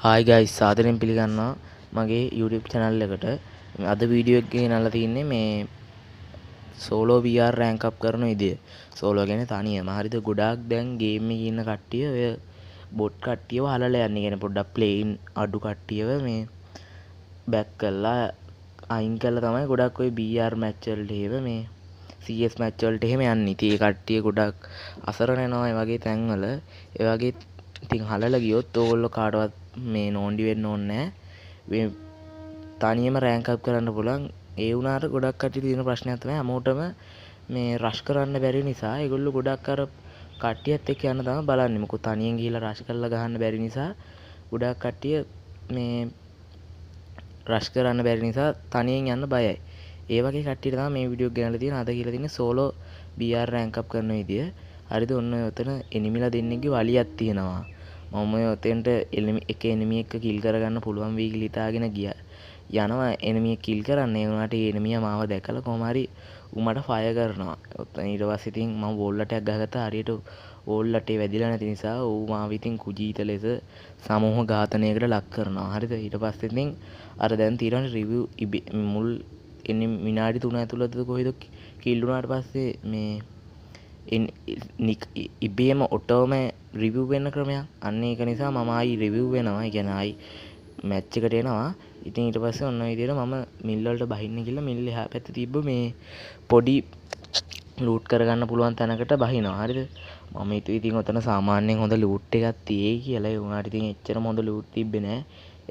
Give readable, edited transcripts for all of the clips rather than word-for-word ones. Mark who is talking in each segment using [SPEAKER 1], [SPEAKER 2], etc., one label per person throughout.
[SPEAKER 1] Hi guys සාදරයෙන් පිළිගන්නවා මගේ YouTube channel එකට. අද වීඩියෝ එකක් ගෙනල්ලා තින්නේ මේ solo VR rank up කරන විදිය. solo කියන්නේ තනියම. හරිද? ගොඩාක් දැන් game එකේ ඉන්න කට්ටිය ඔය bot කට්ටියව හලලා යන්නේ. කියන්නේ පොඩ්ඩක් playing අඩු කට්ටියව මේ back කරලා අයින් කරලා තමයි ගොඩක් ඔය BR match වලට එහෙම මේ CS match වලට එහෙම යන්නේ. ඉතින් ඒ කට්ටිය ගොඩක් අසරණ වෙනවා ඒ වගේ තැන්වල. ඒ වගේ ඉතින් හලලා ගියොත් ඕගොල්ලෝ කාටවත් මේ නෝන්ඩි වෙන්න ඕනේ නැහැ. තනියම රෑන්ක් අප් කරන්න පුළුවන්. ඒ වුණාට ගොඩක් කට්ටිය තියෙන ප්‍රශ්නයක් තමයි හැමෝටම මේ රෂ් කරන්න බැරි නිසා ඒගොල්ලෝ ගොඩක් අර කට්ටියත් එක්ක යන්න තමයි බලන්නේ. මොකද තනියෙන් ගිහිල්ලා රෂ් කරලා ගහන්න බැරි නිසා ගොඩක් කට්ටිය මේ රෂ් කරන්න බැරි නිසා තනියෙන් යන්න බයයි. ඒ වගේ කට්ටියට තමයි මේ වීඩියෝ එක ගෙනල්ලා තියෙන. අද කියලා තියෙන්නේ solo BR rank up කරන විදිය. හරිද? ඔන්න ඔතන එනිමිලා දෙන්නෙක්ගේ වලියක් තියෙනවා. මම ඔය ඔතෙන්ට එක එනිමි එක කිල් කරගන්න පුළුවන් වෙයි කියලා හිතාගෙන ගියා. යනවා එනිමිය කිල් කරන්න. ඒ වුණාට ඒ එනිමියා මාව දැකලා කොහොම හරි ඌ මට ෆයර් කරනවා. ඊට පස්සේ ඉතින් මම වෝල් ලටයක් ගහගත්තා. හරියට වෝල් ලටේ වැදිලා නැති නිසා ඌ මාව ඉතින් කුජීත ලෙස සමූහ ඝාතනයකට ලක් කරනවා. හරිද? ඊට පස්සේ ඉතින් අර දැන් තියෙන රිවිව් මුල් විනාඩි 3 ඇතුළත කොහෙද කිල් වුණාට පස්සේ මේ ඉබේම ඔටෝම රිවිව් වෙන්න ක්‍රමයක්. අන්න ඒක නිසා මම ආයි රිවිව් වෙනවා. ඒ කියන්නේ ආයි මැච් එකට එනවා. ඉතින් ඊට පස්සේ ඔන්න ඔය විදිහට මම මිල් වලට බහින්න ගිහලා මිල් එහා පැත්තේ තිබ්බ මේ පොඩි ලූට් කරගන්න පුළුවන් තැනකට බහිනවා. හරිද? මම හිතුවේ ඉතින් ඔතන සාමාන්‍යයෙන් හොඳ ලූට් එකක් තියෙයි කියලා. ඒ වුණාට ඉතින් එච්චරම හොඳ ලූට් තිබ්බේ නැහැ.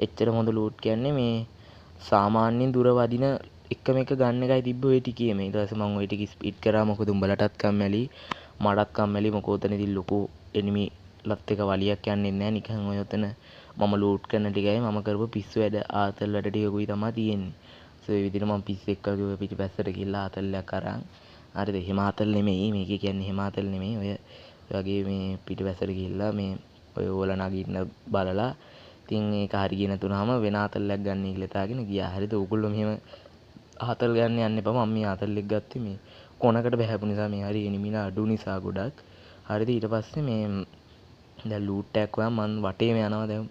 [SPEAKER 1] එච්චර හොඳ ලූට් කියන්නේ මේ සාමාන්‍යයෙන් දුර වදින එකම එක ගන්න එකයි තිබ්බ ඔය ටිකේම. ඊට පස්සේ මම ඔය ටික ස්පීඩ් කරා. මොකද උඹලටත් කම්මැලි මටත් කම්මැලි. මොකද ඔතනදී ලොකු එනිමි ලත් එක වලියක් යන්නේ නැහැ. නිකන් ඔය ඔතන මම ලූට් කරන ටිකයි මම කරපු පිස්සු වැඩ ආතල් වැඩ ටිකකුයි තමයි තියෙන්නේ. ඒ විදිහට මම පිස්සෙක් වගේ පිටිපැත්තට ගිහලා ආතල්ලයක් අරන්. හරිද? එහෙම ආතල් නෙමෙයි. මේකේ කියන්නේ එහෙම ආතල් නෙමෙයි. ඔය වගේ මේ පිටිපැත්තට ගිහලා මේ ඔය ඕල නගින්න බලලා ඉතින් ඒක හරිය නැතුනම වෙන ආතල්ලයක් ගන්න කියලා හිතාගෙන ගියා. හරිද? ඕගොල්ලෝ මෙහෙම ආතල් ගන්න යන්න එපා. මම මේ ආතල් එක ගත්තේ මේ කොනකට බහැපු නිසා මේ හරිය එනිමිලා අඩු නිසා ගොඩක්. හරිද? ඊට පස්සේ මේ දැන් ලූට් එකක් හොයන් මං වටේම යනවා. දැන්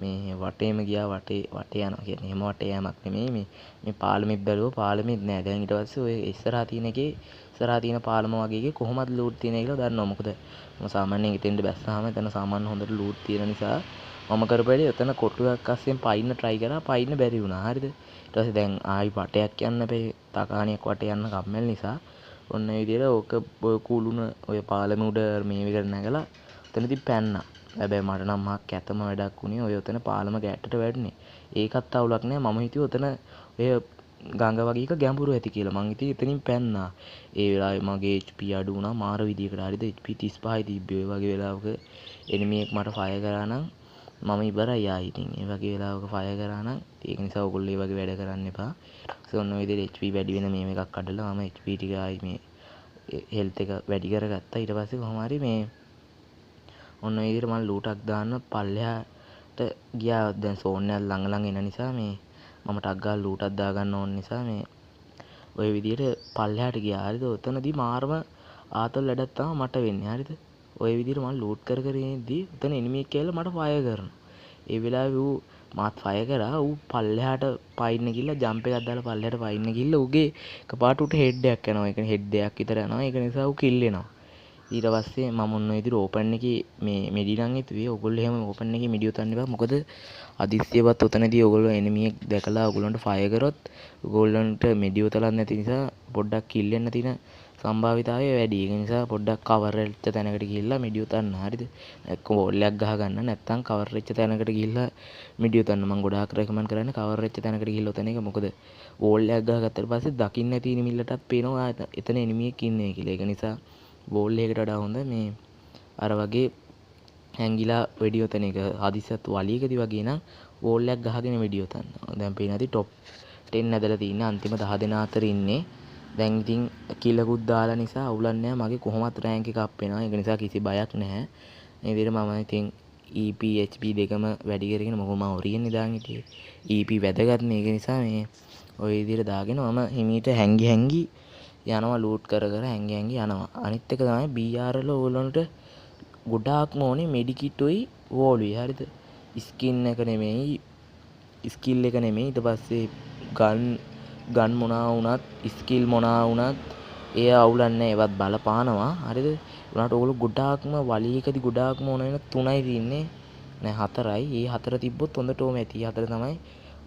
[SPEAKER 1] මේ වටේම ගියා. වටේ යනවා කියන්නේ එහෙම වටේ යamak නෙමෙයි. මේ පාලමෙත් බැලුවා. පාලමෙත් නෑ. දැන් ඊට පස්සේ ඔය ඉස්සරහා තියෙන පාලම වගේ එකේ කොහොමද ලූට් තියෙන්නේ කියලා දන්නවා. මොකද මම සාමාන්‍යයෙන් ඉතින්ට බැස්සාම එතන සාමාන්‍ය හොඳට ලූට් තියෙන නිසා මම කරපැඩි එතන කොටුවක් අස්සෙන් පයින්න try කරා. පයින්න බැරි වුණා. හරිද? ඊට පස්සේ දැන් ආයි වටයක් යන්න බෑ. තකාණියක් වටේ යන්න කම්මැලි නිසා ඔන්න ඒ විදිහට ඕක ඔය කුළුණ ඔය පාලම උඩ මේ විකට නැගලා එතනදී පැන්නා. හැබැයි මට නම් මහා කැතම වැඩක් වුණේ ඔය උතන පාලම ගැටට වැටුනේ. ඒකත් අවුලක් නෑ. මම හිතුවේ උතන ඔය ගඟ වගේ එක ගැඹුරු ඇති කියලා. මං ඉතින් එතනින් පැන්නා. ඒ වෙලාවේ මගේ HP අඩු වුණා මාර විදියකට. හරිද? HP 35යි තිබ්බේ. ඔය වගේ වෙලාවක එනිමි එක මට ෆයර් කරා නම් මම ඉවරයි ආයි. ඉතින් ඒ වගේ වෙලාවක ෆයර් කරා නම් ඒක නිසා ඔයගොල්ලෝ ඒ වගේ වැඩ කරන්න එපා. ඔන්න ඔය විදිහට HP වැඩි වෙන මේව එකක් කඩලා මම HP ටික ආයි මේ හෙල්ත් එක වැඩි කරගත්තා. ඊට පස්සේ කොහොම හරි මේ ඔන්න ඔය විදිහට මම ලූටක් දාන්න පල්ලෙහාට ගියා. දැන් සෝන් එකක් ළඟ එන නිසා මේ මම ටක් ගාලා ලූටක් දාගන්න ඕන නිසා මේ ඔය විදිහට පල්ලෙහාට ගියා. හරිද? ඔතනදී මාරම ආතල් වැඩක් තමයි මට වෙන්නේ. හරිද? ඔය විදිහට මම ලූට් කර ඉඳී ඔතන එනිමි එක කියලා මට ෆයර් කරනවා. ඒ වෙලාවේ ඌ මාත් ෆයර් කරා. ඌ පල්ලෙහාට පයින්න ගිහලා ජම්ප් එකක් දාලා පල්ලෙහාට පයින්න ගිහලා ඌගේ එකපාරට උට හෙඩ් එකක් යනවා. ඒ කියන්නේ හෙඩ් එකක් විතර යනවා. ඒක නිසා ඌ කිල් වෙනවා. ඊට පස්සේ මම ඔන්න ඔය විදිහට ඕපන් එකේ මේ මෙඩි නම් හිතුවේ ඔයගොල්ලෝ එහෙම ඕපන් එකේ මෙඩි උතන්න එපා. මොකද අදිස්සියවත් උතනදී ඔයගොල්ලෝ එනිමියෙක් දැකලා ඔයගොල්ලන්ට ෆයර් කරොත් ඔයගොල්ලන්ට මෙඩි උතලක් නැති නිසා පොඩ්ඩක් කිල් වෙන්න තියෙන සම්භාවිතාවය වැඩි. ඒ නිසා පොඩ්ඩක් කවර් වෙච්ච තැනකට ගිහිල්ලා මෙඩි උතන්න. හරිද? එක්ක බෝල් එකක් ගහ ගන්න. නැත්නම් කවර් වෙච්ච තැනකට ගිහිල්ලා මෙඩි උතන්න. මම ගොඩාක් රෙකමන්ඩ් කරන්නේ කවර් වෙච්ච තැනකට ගිහිල්ලා උතන එක. මොකද බෝල් එකක් ගහගත්තට පස්සේ දකින්න නැති එනිමිල්ලටත් පේනවා එතන එනිමියෙක් ඉන්නේ කියලා. ඒක නිසා බෝල් එකකට වඩා හොඳ මේ අර වගේ හැංගිලා වෙඩි උතන එක. හදිසියත් වලියකදී වගේ නම් බෝල් එකක් ගහගෙන වෙඩි උතන්න. දැන් පේන ඇති top 10 ඇදලා තින්නේ අන්තිම 10 දෙනා අතර ඉන්නේ. දැන් ඉතින් කිලකුත් දාලා නිසා අවුලක් නැහැ. මගේ කොහොමත් රෑන්ක් එක අප් වෙනවා. ඒක නිසා කිසි බයක් නැහැ. මේ විදිහට මම ඉතින් EP HP දෙකම වැඩි කරගෙන මොකද මම ඔරියන් දාන් හිටියේ. EP වැදගත් මේක නිසා මේ ওই විදිහට දාගෙන මම හිමීට හැංගි යනවා ලූට් කර හැංගි යනවා. අනිත් එක තමයි BR වල ඕගොල්ලන්ට ගොඩාක්ම ඕනේ මෙඩිකිට් උයි වෝලුයි. හරිද? ස්කින් එක නෙමෙයි ස්කිල් එක නෙමෙයි. ඊට පස්සේ ගන් මොනවා වුණත් ස්කිල් මොනවා වුණත් ඒ අවුලක් නැහැ. ඒවත් බලපානවා. හරිද? උනාට ඕගොල්ලෝ ගොඩාක්ම වලියකදී ගොඩාක්ම ඕන වෙන 3යි තියෙන්නේ. නෑ 4යි. ඒ 4 තිබ්බොත් හොඳටම ඇති. 4 තමයි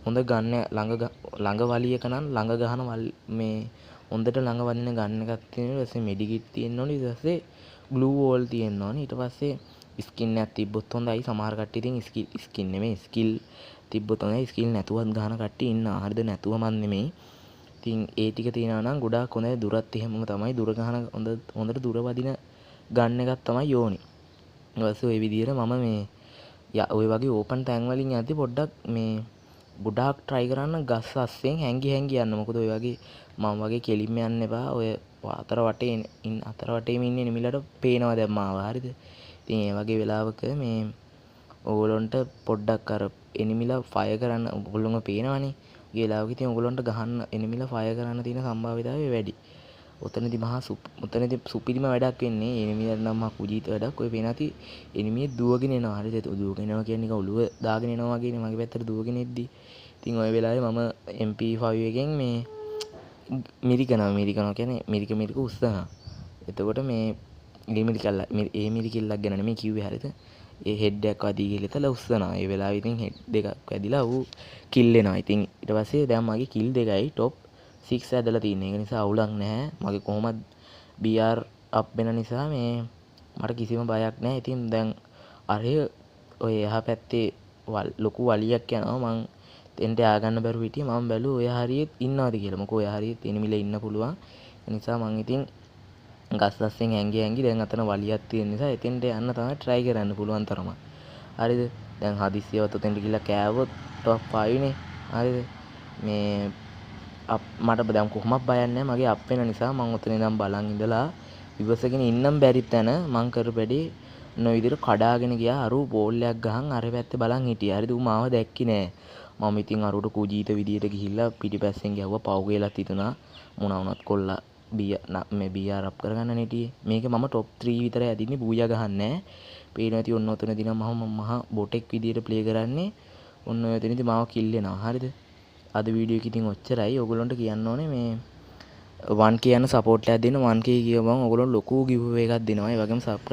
[SPEAKER 1] හොඳ ගන්න ළඟ වලියක නම් ළඟ ගහන මේ හොඳට ළඟ වදින ගන්න එකක් තියෙනවා. ඊට පස්සේ මෙඩිකිට් තියෙන්න ඕනේ. ඊට පස්සේ ග්ලූ වෝල් තියෙන්න ඕනේ. ඊට පස්සේ ස්කින් එකක් තිබ්බොත් හොඳයි. සමහර කට්ටිය ඉතින් ස්කින් නෙමෙයි ස්කිල් තිබ්බොත් හොඳයි. ස්කිල් නැතුවත් ගහන කට්ටිය ඉන්නවා. හරිද? නැතුවමත් නෙමෙයි. ඉතින් ඒ ටික තියනවා නම් ගොඩාක් හොඳයි. දුරත් එහෙමම තමයි. දුර ගහන හොඳට දුර වදින ගන්න එකක් තමයි ඕනි. ඊට පස්සේ ওই විදිහට මම මේ ඔය වගේ ඕපන් තැන් වලින් යද්දි පොඩ්ඩක් මේ ගොඩාක් try කරන්න ගස් අස්සෙන් හැංගි යන්න. මොකද ඔය වගේ මම වගේ කෙලින්ම යන්න එපා. ඔය අතර වටේම ඉන්න එනිමිලට පේනවා දැන් මාව. හරිද? ඉතින් ඒ වගේ වෙලාවක මේ ඕගොල්ලන්ට පොඩ්ඩක් අර එනිමිලා ෆයර් කරන්න ඕගොල්ලෝම පේනවනේ. ඒ වෙලාවක ඉතින් ඕගොල්ලන්ට ගහන්න එනිමිලා ෆයර් කරන්න තියෙන සම්භාව්‍යතාවය වැඩි. ඔතනදී සුපිරිම වැඩක් වෙන්නේ එනිමියට නම් මහ කුජීත වැඩක්. ඔය පේනාති එනිමිය දුවගෙන එනවා. හරිද? දුවගෙන එනවා කියන්නේ නිකන් ඔළුව දාගෙන එනවා වගේනේ මගේ පැත්තට දුවගෙන එද්දි. ඉතින් ওই වෙලාවේ මම MP5 එකෙන් මේ මිරිකනවා කියන්නේ මිරික උස්සනවා. එතකොට මේ ඒ මිරිකිල්ලක් ගැන නෙමෙයි කිව්වේ. හරිද? ඒ හෙඩ් එකක් වදී කියලා ඉතලා උස්සනවා. ඒ වෙලාවේ ඉතින් හෙඩ් දෙකක් වැදිලා ඌ කිල් වෙනවා. ඉතින් ඊට පස්සේ දැන් මගේ කිල් දෙකයි টොප් 6 ඇදලා තියෙන්නේ. ඒක නිසා අවුලක් නැහැ. මගේ කොහොමද BR අප් වෙන නිසා මේ මට කිසිම බයක් නැහැ. ඉතින් දැන් අරේ ඔය එහා පැත්තේ ලොකු වලියක් යනවා. මං එතෙන්ට ආගන්න බැරුව හිටියේ. මම බැලුවා ඔය හරියෙත් ඉන්නවද කියලා. මොකෝ ඔය හරියෙත් එනිමිල ඉන්න පුළුවන්. ඒ නිසා මං ඉතින් ගස් අස්සෙන් හැංගි දැන් අතන වලියක් තියෙන නිසා එතෙන්ට යන්න තමයි try කරන්න පුළුවන් තරම. හරිද? දැන් හදිස්සියවත් උතෙන්ට ගිහලා කෑවොත් top 5 නේ. හරිද? මේ මට දැන් කොහොමත් බයක් නැහැ. මගේ අප් වෙන නිසා මං උතන ඉඳන් බලන් ඉඳලා ඉවසගෙන ඉන්නම් බැරි තැන මං කරපැඩේ නො විදිහට කඩාගෙන ගියා. අරු බෝල් එකක් ගහන් අර පැත්තේ බලන් හිටියා. හරිද? ඌ මාව දැක්කේ නෑ. මම ඉතින් අරුවට කුජීත විදියට ගිහිල්ලා පිටිපස්සෙන් ගැව්වා. පව් ගේලත් හිතුණා. මොනවා වුණත් කොල්ලා මේ BR අප් කරගන්න හිටියේ. මේක මම টොප් 3 විතරයි ඇදින්නේ. බූයා ගහන්නේ නෑ. පේනවා ඇති ඔන්න ඔතන දින මම මහා බොටෙක් විදියට ප්ලේ කරන්නේ. ඔන්න ඔය තැනදී මාව කිල් වෙනවා. හරිද? අද වීඩියෝ එක ඉතින් ඔච්චරයි. ඔයගොල්ලන්ට කියන්න ඕනේ මේ 1K යන සපෝට් එකක් දෙන්න. 1K කියවම ඔයගොල්ලෝ ලොකු ගිව් එකක් දෙනවා. ඒ වගේම සබ්ස්ක්‍රයිබ්